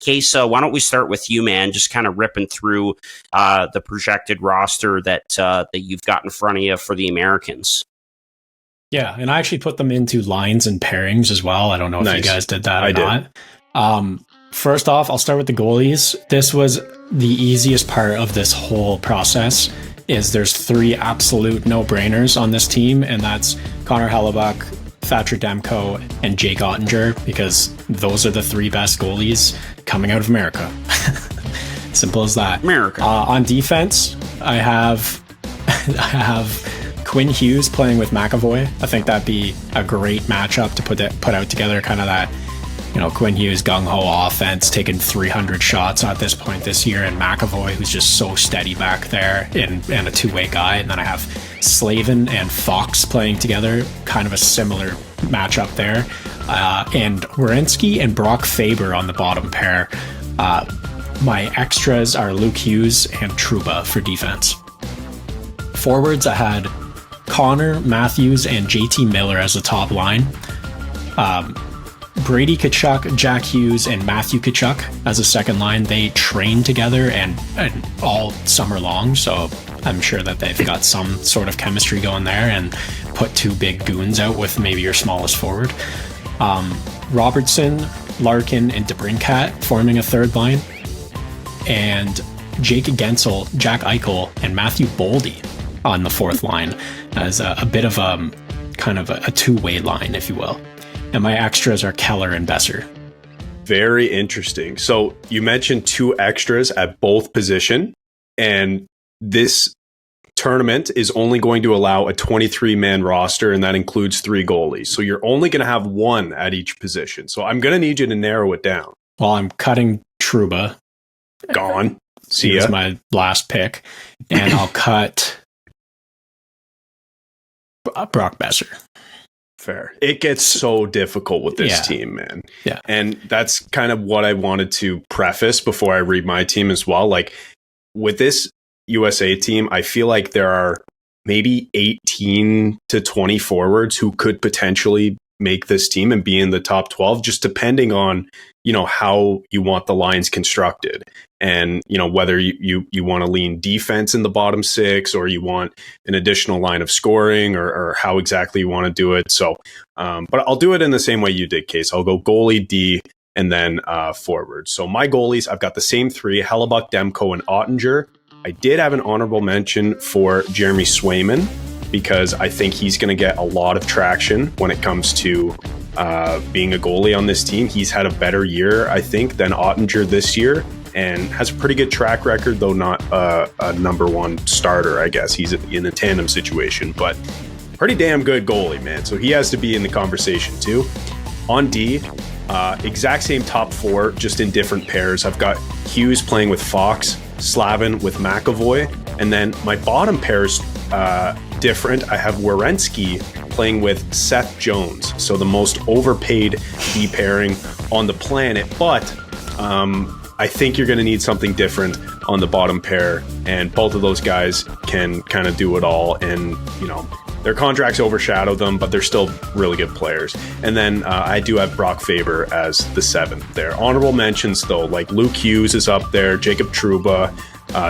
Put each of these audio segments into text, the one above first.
Case, why don't we start with you, man? Just kind of ripping through the projected roster that you've got in front of you for the Americans. Yeah, and I actually put them into lines and pairings as well. I don't know if you guys did that or not. First off, I'll start with the goalies. This was the easiest part of this whole process. There's 3 absolute no-brainers on this team, and that's Connor Hellebuyck, Thatcher Demko, and Jake Ottinger, because those are the 3 best goalies coming out of America. Simple as that. America. On defense, I have Quinn Hughes playing with McAvoy. I think that'd be a great matchup to put out together, kind of that, Quinn Hughes gung-ho offense, taking 300 shots at this point this year, and McAvoy, who's just so steady back there and a two-way guy. And then I have Slavin and Fox playing together, kind of a similar matchup there. And Werenski and Brock Faber on the bottom pair. My extras are Luke Hughes and Trouba for defense. Forwards, I had Connor, Matthews, and JT Miller as the top line. Brady Tkachuk, Jack Hughes, and Matthew Tkachuk as a second line. They train together and all summer long, so I'm sure that they've got some sort of chemistry going there, and put 2 big goons out with maybe your smallest forward. Robertson, Larkin, and DeBrincat forming a third line, and Jake Gensel, Jack Eichel, and Matthew Boldy on the fourth line as a bit of kind of a two-way line, if you will. And my extras are Keller and Besser. Very interesting. So you mentioned 2 extras at both position, and this tournament is only going to allow a 23-man roster, and that includes 3 goalies. So you're only going to have 1 at each position. So I'm going to need you to narrow it down. Well, I'm cutting Trouba. Gone. See ya. Here's my last pick. And I'll cut Brock Besser. Fair. It gets so difficult with this team, man. Yeah. And that's kind of what I wanted to preface before I read my team as well. Like, with this USA team, I feel like there are maybe 18 to 20 forwards who could potentially make this team and be in the top 12, just depending on, how you want the lines constructed, and, whether you want to lean defense in the bottom 6, or you want an additional line of scoring, or how exactly you want to do it. So, but I'll do it in the same way you did, Case. I'll go goalie, D, and then forward. So my goalies, I've got the same 3, Hellebuyck, Demko, and Ottinger. I did have an honorable mention for Jeremy Swayman, because I think he's going to get a lot of traction when it comes to being a goalie on this team. He's had a better year, I think, than Ottinger this year, and has a pretty good track record, though not a number 1 starter, I guess. He's in a tandem situation, but pretty damn good goalie, man. So he has to be in the conversation too. On D, exact same top 4, just in different pairs. I've got Hughes playing with Fox, Slavin with McAvoy, and then my bottom pair's different. I have Werenski playing with Seth Jones, so the most overpaid D pairing on the planet, but I think you're going to need something different on the bottom pair, and both of those guys can kind of do it all, and their contracts overshadow them, but they're still really good players. And then I do have Brock Faber as the 7th there. Honorable mentions, though, like Luke Hughes is up there, Jacob Trouba,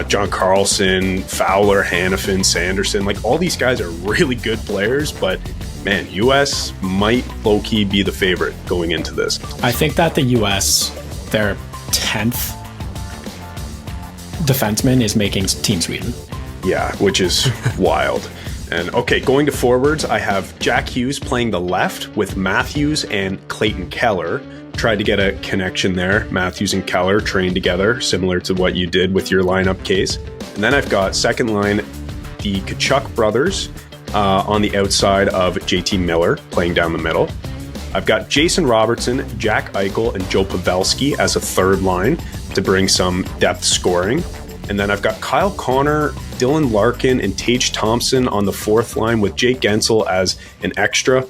John Carlson, Fowler, Hannafin, Sanderson. Like, all these guys are really good players, but man, US might low-key be the favorite going into this. I think that the US, their 10th defenseman is making Team Sweden. Yeah, which is wild. And okay, going to forwards, I have Jack Hughes playing the left with Matthews and Clayton Keller. Tried to get a connection there. Matthews and Keller trained together, similar to what you did with your lineup, Case. And then I've got second line, the Tkachuk brothers on the outside of JT Miller playing down the middle. I've got Jason Robertson, Jack Eichel, and Joe Pavelski as a third line to bring some depth scoring. And then I've got Kyle Connor, Dylan Larkin, and Tage Thompson on the fourth line with Jake Gensel as an extra.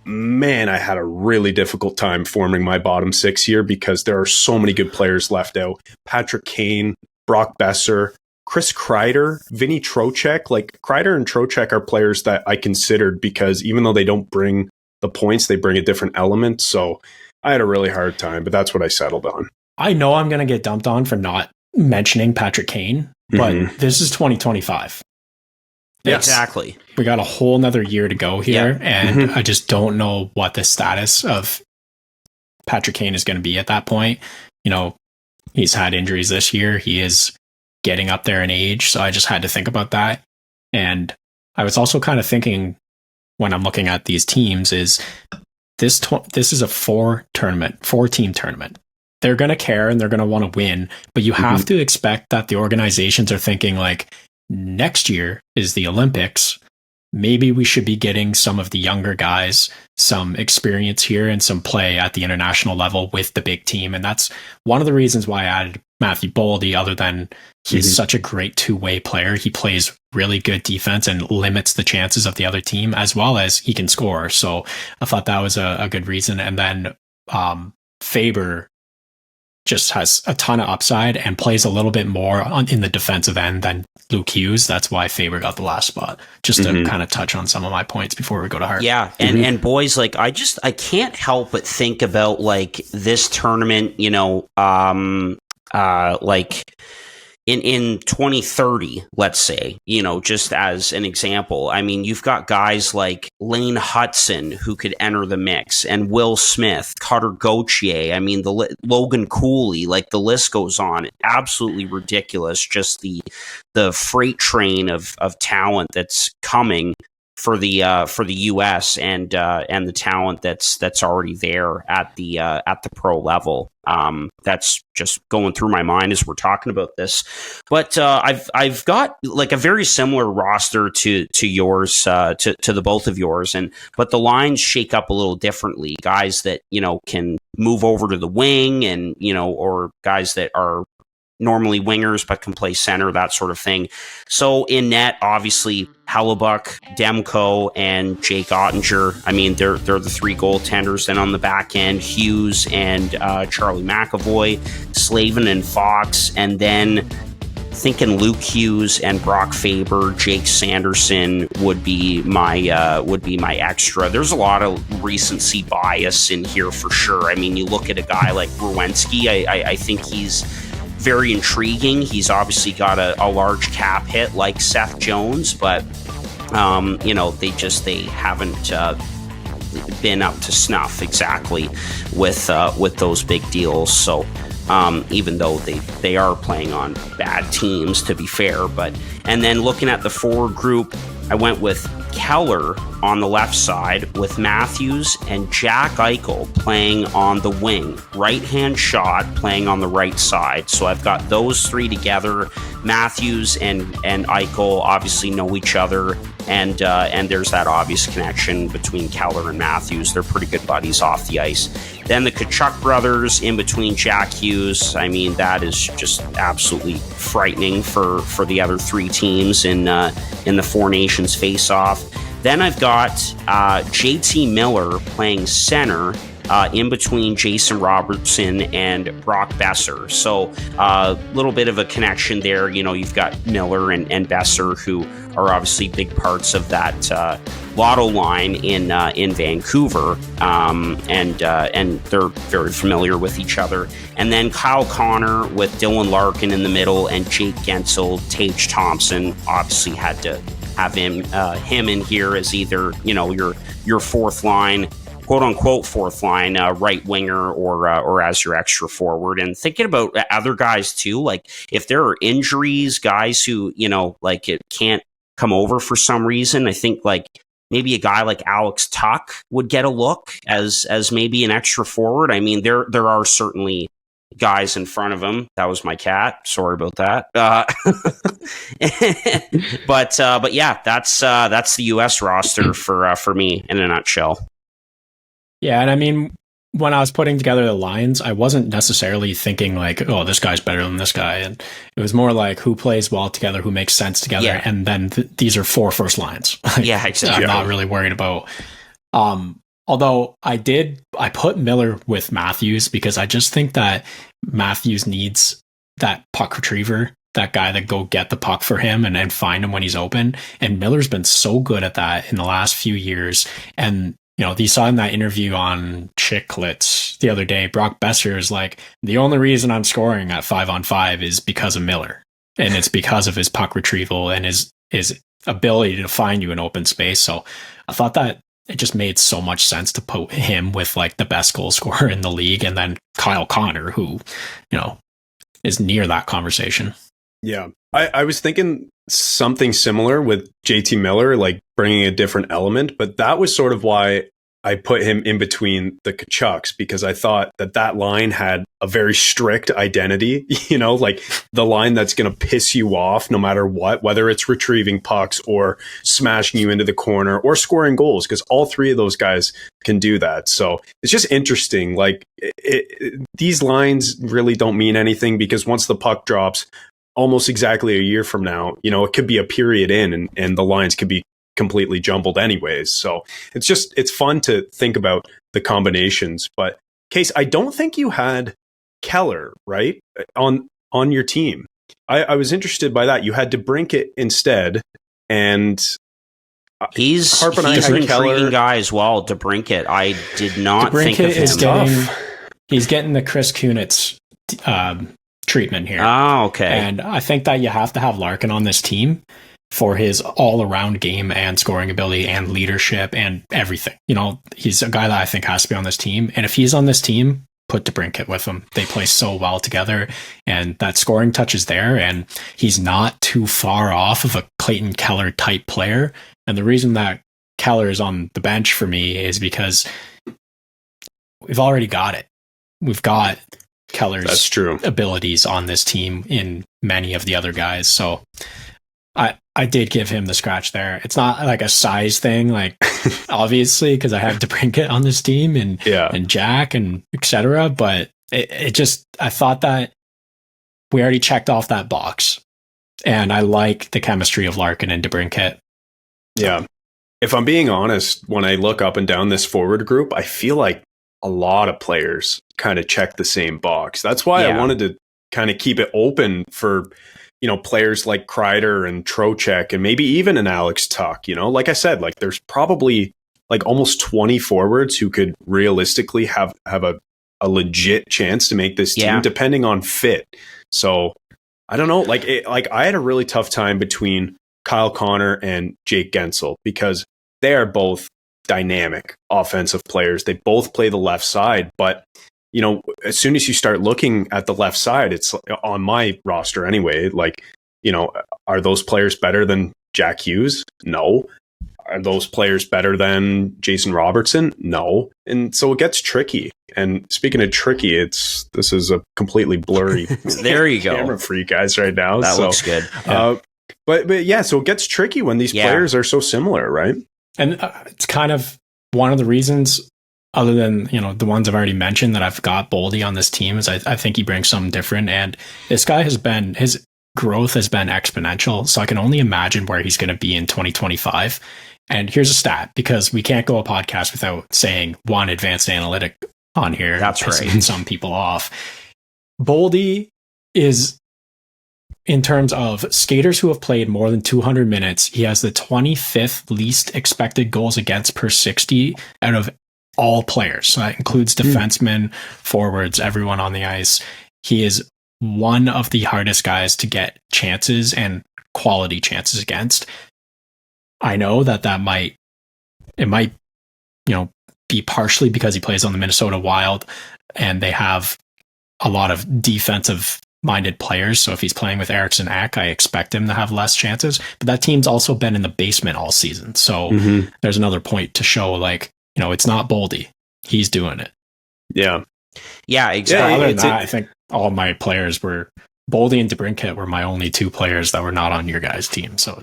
Man, I had a really difficult time forming my bottom 6 here because there are so many good players left out. Patrick Kane, Brock Besser, Chris Kreider, Vinny Trocheck. Like, Kreider and Trocheck are players that I considered because even though they don't bring the points, they bring a different element. So I had a really hard time, but that's what I settled on. I know I'm going to get dumped on for not mentioning Patrick Kane, but this is 2025. Exactly. We got a whole nother year to go here, and I just don't know what the status of Patrick Kane is going to be at that point. You know, he's had injuries this year. He is getting up there in age, so I just had to think about that. And I was also kind of thinking when I'm looking at these teams is this is a 4-team tournament. They're going to care and they're going to want to win, but you have to expect that the organizations are thinking like, next year is the Olympics. Maybe we should be getting some of the younger guys some experience here and some play at the international level with the big team. And that's one of the reasons why I added Matthew Boldy, other than he's such a great two-way player. He plays really good defense and limits the chances of the other team, as well as he can score. So I thought that was a good reason. And then Faber just has a ton of upside and plays a little bit more in the defensive end than Luke Hughes. That's why Faber got the last spot. Just to kind of touch on some of my points before we go to Hart. Yeah, and boys, like I can't help but think about like this tournament, you know, like in 2030, let's say, you know, just as an example. I mean, you've got guys like Lane Hudson who could enter the mix, and Will Smith, Cutter Gauthier. I mean, Logan Cooley, like the list goes on. Absolutely ridiculous. Just the freight train of talent that's coming for the U.S. and the talent that's already there at the pro level. That's just going through my mind as we're talking about this. But I've got like a very similar roster to yours, to the both of yours, but the lines shake up a little differently. Guys that, you know, can move over to the wing, and, you know, or guys that are normally wingers but can play center, that sort of thing. So in net, obviously Hellebuyck, Demko, and Jake Ottinger. I mean, they're the three goaltenders. Then on the back end, Hughes and Charlie McAvoy, Slavin and Fox, and then thinking Luke Hughes and Brock Faber, Jake Sanderson would be my extra. There's a lot of recency bias in here for sure. I mean, you look at a guy like Werenski, I think he's very intriguing. He's obviously got a large cap hit like Seth Jones, but you know, they haven't been up to snuff exactly with those big deals. So even though they are playing on bad teams, to be fair. And then looking at the forward group, I went with Keller on the left side with Matthews and Jack Eichel playing on the wing. Right-hand shot playing on the right side. So I've got those three together. Matthews and Eichel obviously know each other, and there's that obvious connection between Keller and Matthews. They're pretty good buddies off the ice. Then the Tkachuk brothers in between Jack Hughes. I mean, that is just absolutely frightening for the other three teams in the Four Nations face-off. Then I've got JT Miller playing center in between Jason Robertson and Brock Besser. So a little bit of a connection there. You know, you've got Miller and Besser, who are obviously big parts of that Lotto line in Vancouver, and they're very familiar with each other. And then Kyle Connor with Dylan Larkin in the middle, and Jake Gensel, Tage Thompson. Obviously had to have him in here as either, you know, your fourth line, quote unquote fourth line, right winger, or as your extra forward. And thinking about other guys too, like if there are injuries, guys who, you know, like it can't come over for some reason, I think like maybe a guy like Alex Tuck would get a look as maybe an extra forward. I mean, there are certainly guys in front of him. That was my cat. Sorry about that. But yeah, that's the U.S. roster for me in a nutshell. Yeah, and I mean, when I was putting together the lines, I wasn't necessarily thinking like, oh, this guy's better than this guy. And it was more like who plays well together, who makes sense together. Yeah. And then these are 4 first lines. Yeah, exactly. I'm not really worried about. Although I put Miller with Matthews because I just think that Matthews needs that puck retriever, that guy that go get the puck for him and find him when he's open. And Miller's been so good at that in the last few years. And you saw in that interview on Chicklets the other day, Brock Besser is like, the only reason I'm scoring at 5-on-5 is because of Miller. And it's because of his puck retrieval and his ability to find you in open space. So I thought that it just made so much sense to put him with like the best goal scorer in the league, and then Kyle Connor, who, is near that conversation. Yeah. I was thinking something similar with JT Miller, like bringing a different element, but that was sort of why I put him in between the Tkachuks, because I thought that line had a very strict identity, like the line that's going to piss you off no matter what, whether it's retrieving pucks or smashing you into the corner or scoring goals, because all three of those guys can do that. So it's just interesting. Like these lines really don't mean anything, because once the puck drops, almost exactly a year from now, it could be a period in and the lines could be completely jumbled anyways. So it's fun to think about the combinations. But Case, I don't think you had Keller, right? On your team. I was interested by that. You had DeBrincat instead, and he's Harp and an I had intriguing Keller. guy as well. DeBrincat, I did not think of him. He's getting the Chris Kunitz treatment here. Oh, okay. And I think that you have to have Larkin on this team for his all-around game and scoring ability and leadership and everything. He's a guy that I think has to be on this team. And if he's on this team, put DeBrincat with him. They play so well together, and that scoring touch is there, and he's not too far off of a Clayton Keller type player. And the reason that Keller is on the bench for me is because we've already got it. We've got Keller's abilities on this team in many of the other guys. So I did give him the scratch there. It's not like a size thing, like obviously, because I have DeBrincat on this team and Jack and etc. But it just, I thought that we already checked off that box, and I like the chemistry of Larkin and DeBrincat. Yeah. If I'm being honest, when I look up and down this forward group, I feel like a lot of players kind of check the same box. That's why I wanted to kind of keep it open for, players like Kreider and Trocheck and maybe even an Alex Tuck. Like I said, like there's probably like almost 20 forwards who could realistically have a legit chance to make this team, depending on fit. So I don't know, like I had a really tough time between Kyle Connor and Jake Gensel, because they are both dynamic offensive players. They both play the left side, but as soon as you start looking at the left side, it's on my roster anyway. Like, are those players better than Jack Hughes? No. Are those players better than Jason Robertson? No. And so it gets tricky. And speaking of tricky, this is a completely blurry there you go. camera for you guys right now. That looks good. But yeah, so it gets tricky when these players are so similar, right? And it's kind of one of the reasons, other than, the ones I've already mentioned, that I've got Boldy on this team, is I think he brings something different. And this guy his growth has been exponential. So I can only imagine where he's going to be in 2025. And here's a stat, because we can't go a podcast without saying one advanced analytic on here. That's pissing right. some people off. Boldy is, in terms of skaters who have played more than 200 minutes, he has the 25th least expected goals against per 60 out of all players. So that includes defensemen, forwards, everyone on the ice. He is one of the hardest guys to get chances and quality chances against. I know that might be partially because he plays on the Minnesota Wild and they have a lot of defensive minded players. So if he's playing with Eriksson Ek, I expect him to have less chances. But that team's also been in the basement all season. So there's another point to show, like, it's not Boldy. He's doing it. Yeah. Yeah, exactly. Other than that, I think all my players were Boldy and DeBrincat were my only two players that were not on your guys' team. So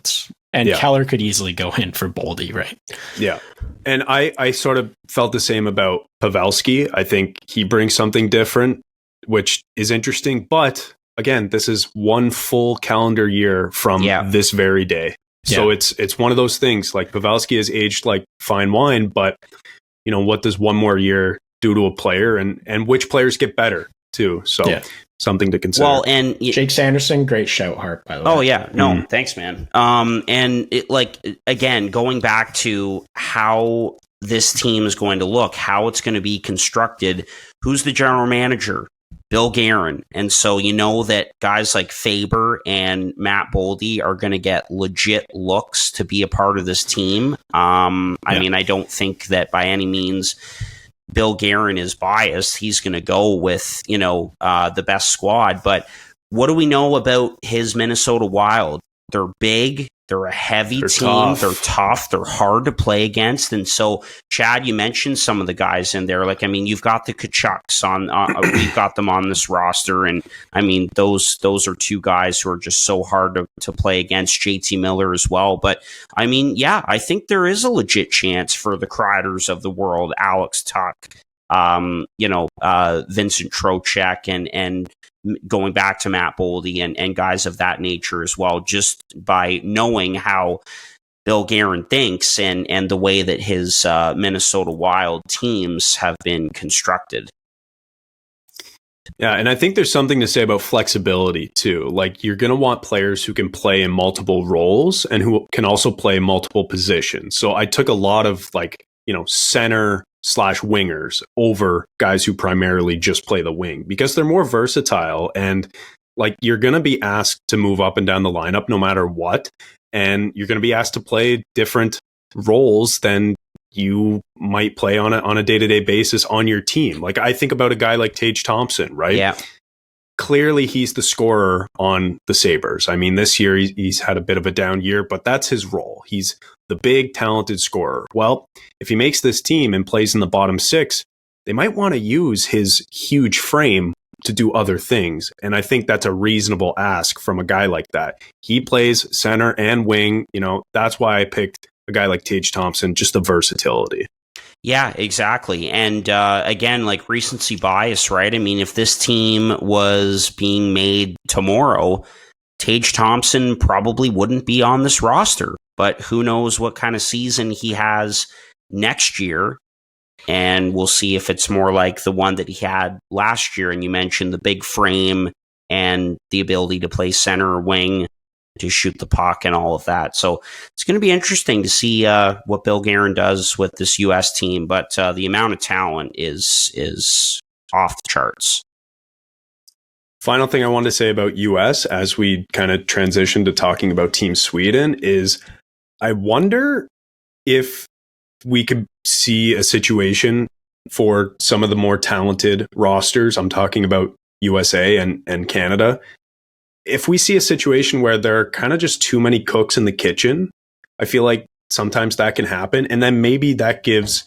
Keller could easily go in for Boldy, right? Yeah. And I sort of felt the same about Pavelski. I think he brings something different, which is interesting. But again, this is one full calendar year from this very day. So it's one of those things, like Pavelski has aged like fine wine, but what does one more year do to a player, and which players get better too? So something to consider. Well, and Jake Sanderson, great shout, Hart, by the way. Oh yeah, no, thanks, man. And it, like, again, going back to how this team is going to look, how it's going to be constructed. Who's the general manager? Bill Guerin. And so you know that guys like Faber and Matt Boldy are going to get legit looks to be a part of this team. I mean, I don't think that by any means Bill Guerin is biased. He's going to go with, the best squad. But what do we know about his Minnesota Wild? They're big. They're a heavy team. Tough. They're tough. They're hard to play against. And so, Chad, you mentioned some of the guys in there. Like, I mean, you've got the Kachucks on. We've got them on this roster, and I mean, those are two guys who are just so hard to play against. JT Miller as well. But I mean, yeah, I think there is a legit chance for the Kreiders of the world, Alex Tuck, Vincent Trocheck, and going back to Matt Boldy and guys of that nature as well, just by knowing how Bill Guerin thinks and the way that his Minnesota Wild teams have been constructed. Yeah, and I think there's something to say about flexibility too. Like, you're going to want players who can play in multiple roles and who can also play multiple positions. So I took a lot of center/wingers over guys who primarily just play the wing because they're more versatile, and like, you're going to be asked to move up and down the lineup no matter what, and you're going to be asked to play different roles than you might play on a day-to-day basis on your team. Like, I think about a guy like Tage Thompson, right? Yeah. Clearly, he's the scorer on the Sabres. I mean, this year he's had a bit of a down year, but that's his role. He's the big, talented scorer. Well, if he makes this team and plays in the bottom six, they might want to use his huge frame to do other things. And I think that's a reasonable ask from a guy like that. He plays center and wing. That's why I picked a guy like Tage Thompson, just the versatility. Yeah, exactly. And again, like, recency bias, right? I mean, if this team was being made tomorrow, Tage Thompson probably wouldn't be on this roster. But who knows what kind of season he has next year. And we'll see if it's more like the one that he had last year. And you mentioned the big frame and the ability to play center or wing, to shoot the puck and all of that. So it's going to be interesting to see what Bill Guerin does with this U.S. team. But the amount of talent is off the charts. Final thing I wanted to say about U.S. as we kind of transition to talking about Team Sweden is, I wonder if we could see a situation for some of the more talented rosters. I'm talking about USA and Canada. If we see a situation where there are kind of just too many cooks in the kitchen, I feel like sometimes that can happen. And then maybe that gives,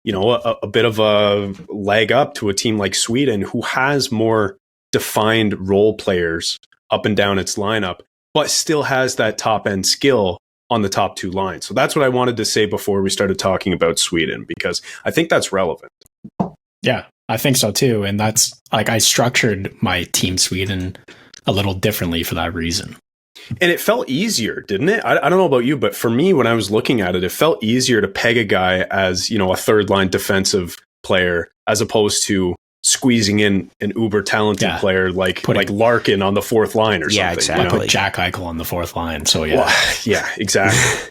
a bit of a leg up to a team like Sweden, who has more defined role players up and down its lineup, but still has that top end skill on the top two lines. So that's what I wanted to say before we started talking about Sweden, because I think that's relevant. Yeah, I think so too. And that's like, I structured my Team Sweden a little differently for that reason. And it felt easier, didn't it? I don't know about you, but for me, when I was looking at it, it felt easier to peg a guy as, a third line defensive player, as opposed to squeezing in an uber talented player like Larkin on the fourth line or something. Yeah, exactly. I put Jack Eichel on the fourth line. So yeah. Well, yeah, exactly.